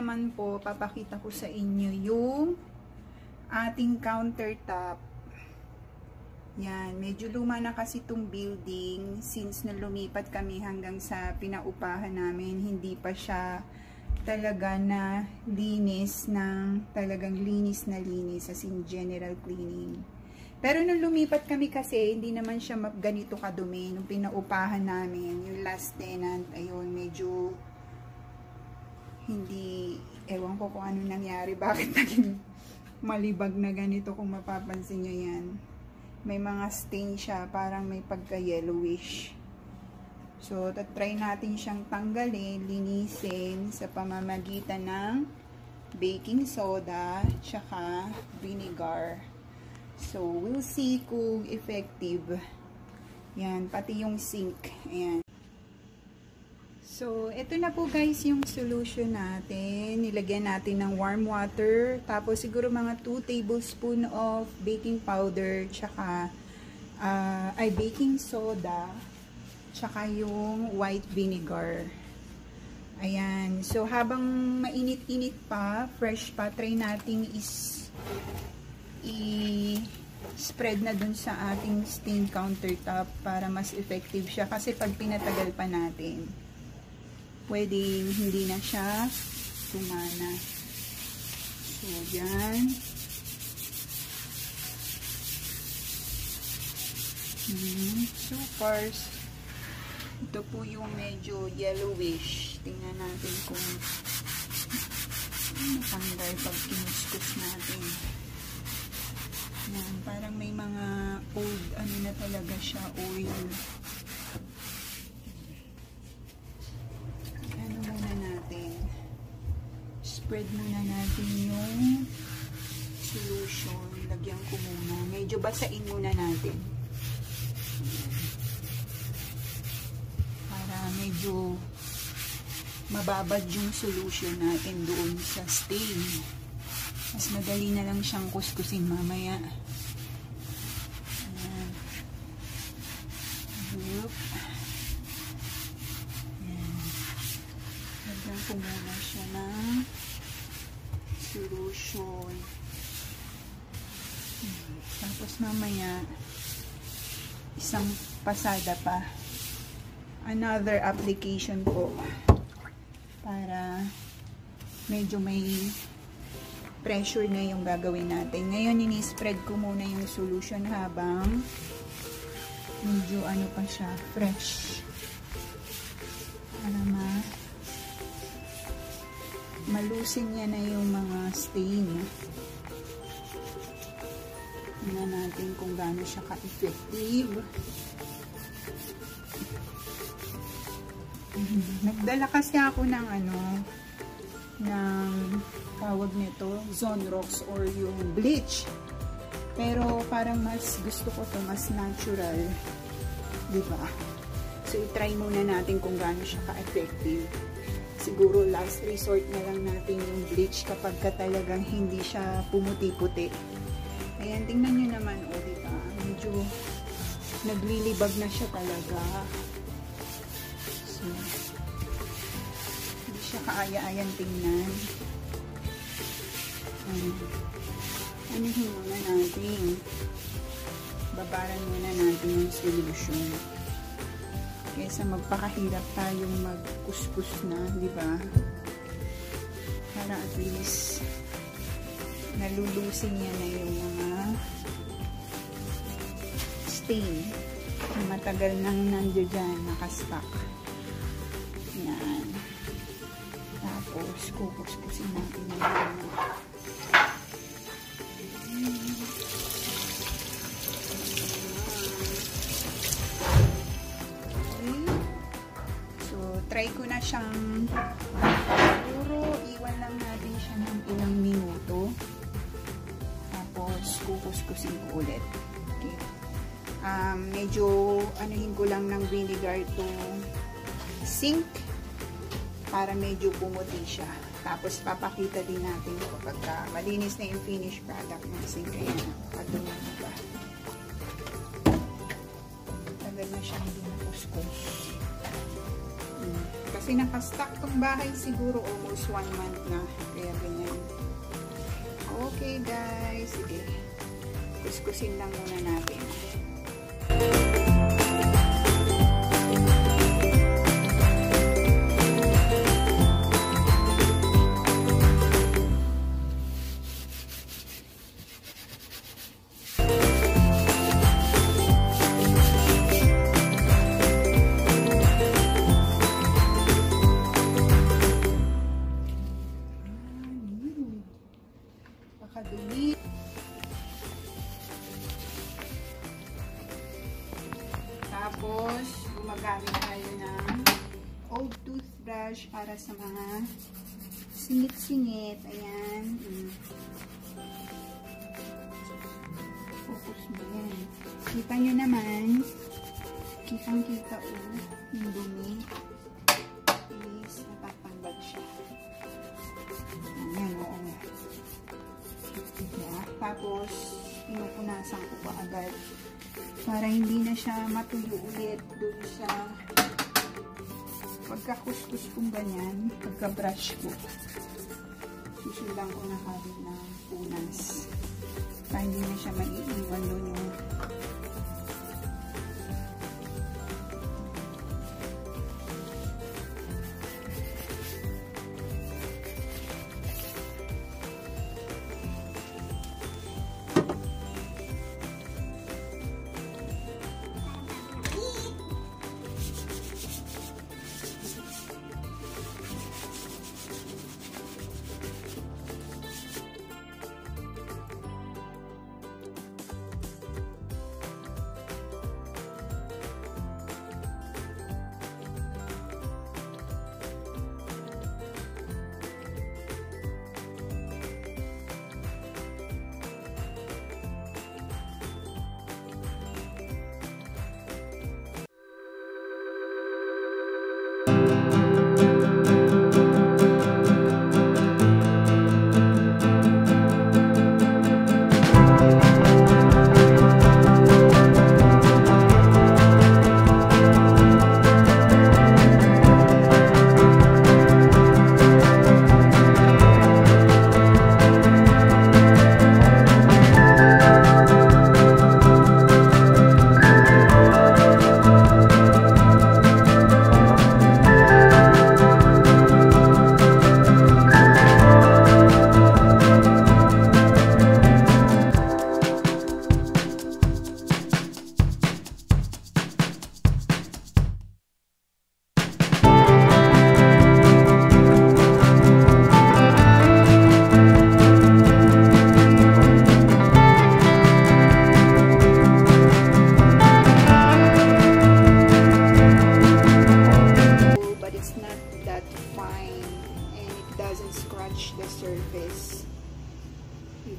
naman po, papakita ko sa inyo yung ating countertop. Yan, medyo luma na kasi itong building. Since na lumipat kami hanggang sa pinaupahan namin, hindi pa siya talaga na linis ng talagang linis na linis, as in general cleaning. Pero nung lumipat kami kasi, hindi naman siya ganito kadumi. Nung pinaupahan namin, yung last tenant, ayun, medyo hindi, ewan ko kung ano nangyari, bakit naging malibag na ganito, kung mapapansin nyo yan. May mga stain siya, parang may pagka-yellowish. So, try natin siyang tanggalin, linisin sa pamamagitan ng baking soda, tsaka vinegar. So, we'll see kung effective. Yan, pati yung sink. Ayan. So, ito na po guys yung solution natin. Nilagyan natin ng warm water. Tapos, siguro mga 2 tablespoon of baking powder. Tsaka, baking soda. Tsaka yung white vinegar. Ayan. So, habang mainit-init pa, fresh pa, try natin i-spread na dun sa ating stain countertop para mas effective siya. Kasi pag pinatagal pa natin, pwedeng hindi na siya tumana. So, yan. So, first, ito po yung medyo yellowish. Tingnan natin kung matanggal pag kinuskus natin. Yan, parang may mga old, ano na talaga siya, oil. Ano muna natin? Spread muna natin yung solution. Lagyan ko muna. Medyo basain muna natin. Para medyo mababad yung solution natin doon sa stain. Mas madali na lang siyang kuskusin mamaya. Ayan. Ayan. Lagyan ko muna siya ng solution. Tapos mamaya, isang pasada pa. Another application po. Para medyo may pressure na yung gagawin natin. Ngayon, ini-spread ko muna yung solution habang medyo ano pa siya, fresh. Para malusin niya na yung mga stain. Tingnan natin kung gaano siya ka-effective. Nagdala kasi ako ng ng tawag nito, Zonrox or yung bleach. Pero parang mas gusto ko to mas natural. Diba? So, i-try muna natin kung gaano siya ka-effective. Siguro last resort na lang natin yung bleach kapag ka talagang hindi siya pumuti-puti. Ayan, tingnan nyo naman, o diba? Medyo naglilibag na siya talaga. So, hindi siya kaaya-ayan tingnan. Anuhin muna natin. Babaran muna natin yung solution. Kaysa magpakahirap tayong magkuskus na, di ba? Para at least nalulusin niya na yung mga stain na matagal nang nandiyo dyan, nakastock. Yan. Tapos, kukuskusin natin yung mga try ko na siyang siguro iwan lang natin siya ng ilang minuto tapos kukuskusin ko ulit. Okay. Medyo anuhin ko lang ng vinegar itong sink para medyo pumuti siya. Tapos papakita din natin kapag malinis na yung finished product ng sink. Ayan, padungan na ba? Tagal na siyang hindi nakuskus. Kasi nakastock tong bahay siguro almost 1 month na. Kaya ganyan. Okay guys, sige. Kuskusin lang muna natin. Pakadumi. Tapos, gumagamit tayo ng old toothbrush para sa mga singit-singit. Ayan. Focus mo yan. Kita nyo naman, kitang-kita yung dumi. Is, natatanggal siya. Ayan, oo nga. Diba? Tapos, pinupunasan ko pa agad para hindi na siya matuyo ulit dun sa pagkakuskus kong ganyan, pagka-brush ko. Susundan ko na kagad ng punas para hindi na siya maiiwan dun yung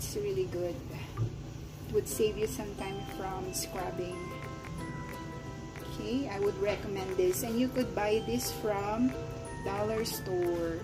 it's really good. Would save you some time from scrubbing. Okay, I would recommend this, and you could buy this from dollar store.